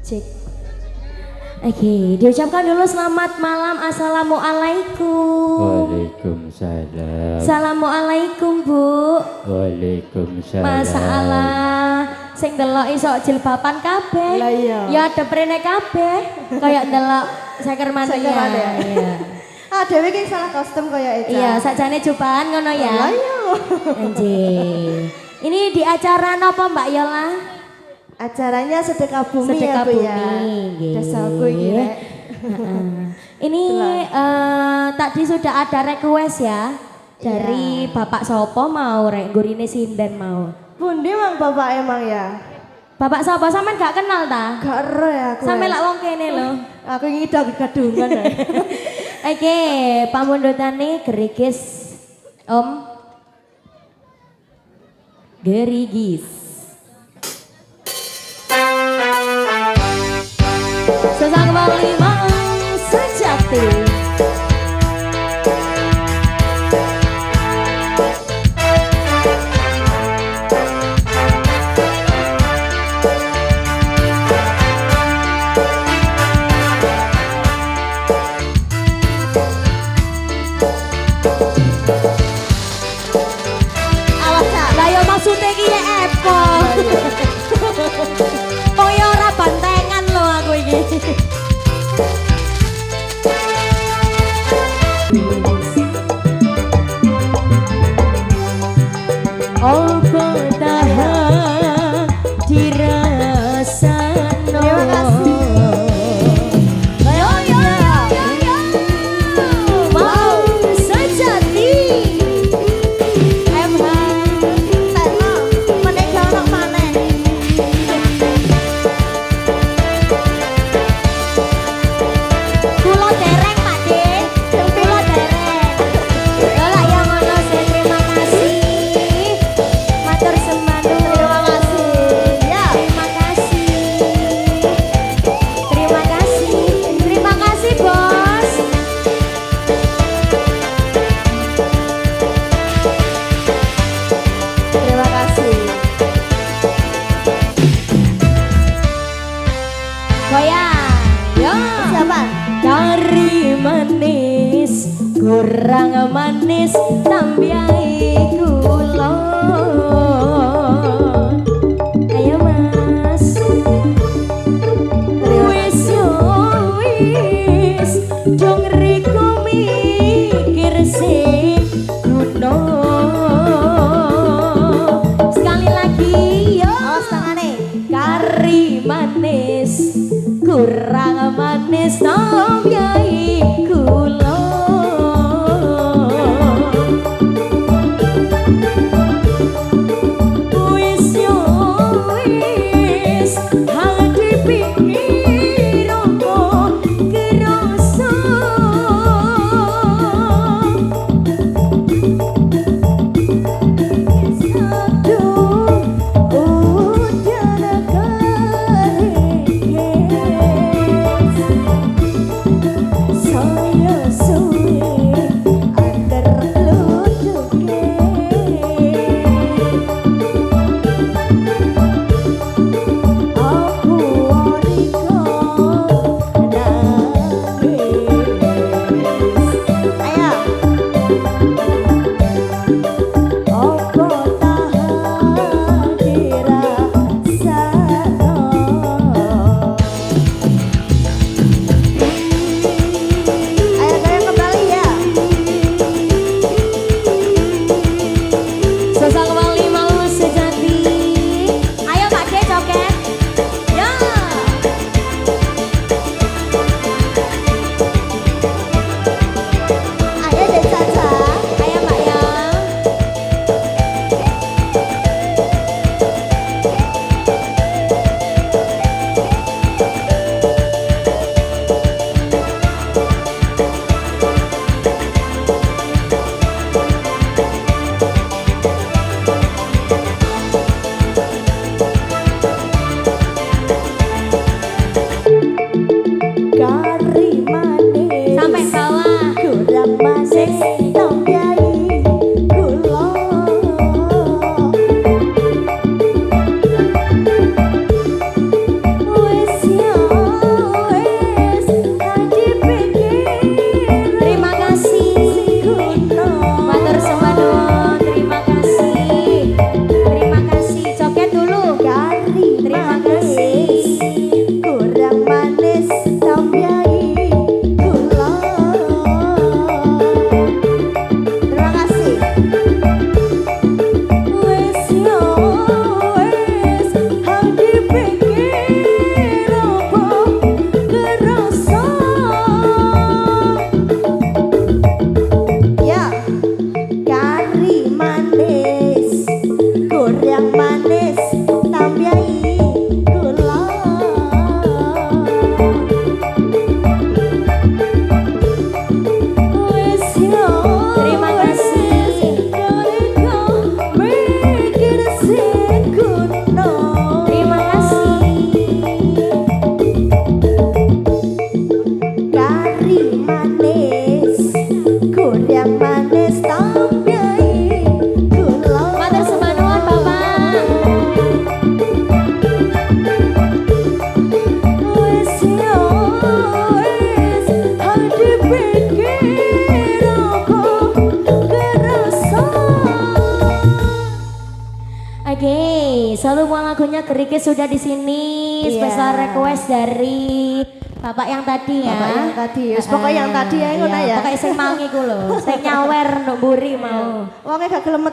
Cek. Oke, diucapkan dulu selamat malam. Assalamualaikum. Waalaikumsalam. Assalamualaikum Bu. Waalaikumsalam. Masalah sing delok iso jilbaban kabeh. Lah iya. Ya ada prene kabeh. Kayak delok Saker Mania. Iya. Ah, dhewe ki salah kostum kaya Eca. Iya, sakjane jubahan ngono ya. Lah iya. Anjir. Ini di acara napa Mbak Yola? Acaranya sedekah bumi Sedekah ya Bu bumi. ya. Nggih. Desaku iki rek. Heeh. Ini tadi sudah ada request ya dari Bapak Sopo mau rek gurine sinden mau. Pundi mang bapak emang ya? Bapak Sopo sampean gak kenal ta? Gak ero ya aku. Sampe lak wong kene lho. Aku iki gadungan ya. Oke, pamundutane gerigis Om. Gerigis. Sesang lima sejati. Ayo maksudnya ki ya epo. Oh ya ora bantengan lho aku iki. Oh tahan dirasano. Terima kasih. Mau sejati. MH Teno, meneh ono maneh. Kulo dereng Pak De, kulo dereng. Yo lak ya ngono sih, terima kasih. Matur sembahku. Terima kasih. Ya. Terima kasih. Terima kasih. Terima kasih, Bos. Terima kasih. Goyang. Yo. Siapa? Dari manis kurang manis tambiai kula. Ayo Mas. Wis yo wis dong riko mikir sing kuno. Sekali lagi yo. Awas tangane. Kari manis kurang manis tambiai kula. Wis yo wis hati pikir apa kerasa. Aduh, udah saya suwe antar luduke. Aku oriko nangis. Ayo. Opo tahan dirasano. Ayo goyang kembali ya. Sesang wali mau sejati. Ayo Pak De joget. Ya. Ayo deh Caca. Ayo Mbak ya. Kari manis. Sampai bawah. Kurang manis tambiai kula. Wis yo yang manis tambiai kula. Matur sembah nuwun Bapak. Wis yo wis hadi pikir aku kerasa. Oke, semua lagunya Gerike sudah di sini. Iya. Special request dari Bapak yang tadi ya. Bapak yang tadi, wis pokoknya yang tadi ya ngono Iya, ya. Pokoknya sing mangi ku lho, sing nyawer nduk mburi mau. Wonge gak gelem